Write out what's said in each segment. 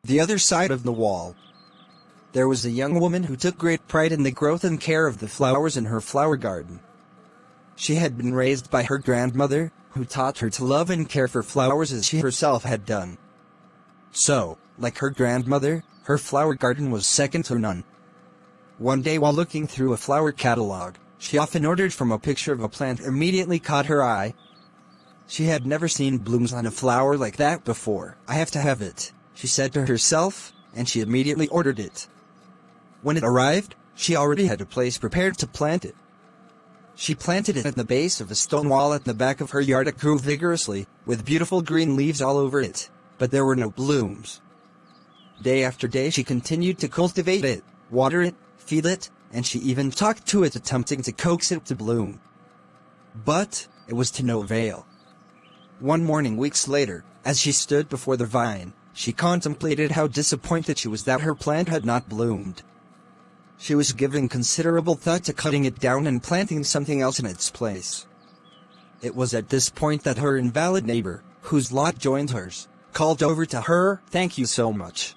The other side of the wall. There was a young woman who took great pride in the growth and care of the flowers in her flower garden. She had been raised by her grandmother, who taught her to love and care for flowers as she herself had done. So, like her grandmother, her flower garden was second to none. One day while looking through a flower catalog, she often ordered from a picture of a plant immediately caught her eye. She had never seen blooms on a flower like that before. "I have to have it," she said to herself, and she immediately ordered it. When it arrived, she already had a place prepared to plant it. She planted it at the base of a stone wall at the back of her yard. It grew vigorously, with beautiful green leaves all over it, but there were no blooms. Day after day she continued to cultivate it, water it, feed it, and she even talked to it, attempting to coax it to bloom. But it was to no avail. One morning weeks later, as she stood before the vine, she contemplated how disappointed she was that her plant had not bloomed. She was giving considerable thought to cutting it down and planting something else in its place. It was at this point that her invalid neighbor, whose lot joined hers, called over to her, "Thank you so much.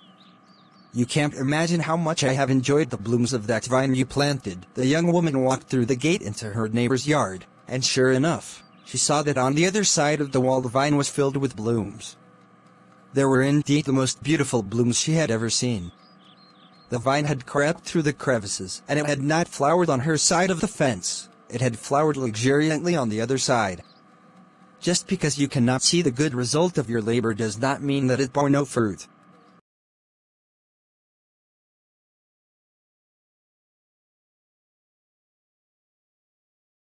You can't imagine how much I have enjoyed the blooms of that vine you planted." The young woman walked through the gate into her neighbor's yard, and sure enough, she saw that on the other side of the wall the vine was filled with blooms. There were indeed the most beautiful blooms she had ever seen. The vine had crept through the crevices, and it had not flowered on her side of the fence. It had flowered luxuriantly on the other side. Just because you cannot see the good result of your labor does not mean that it bore no fruit.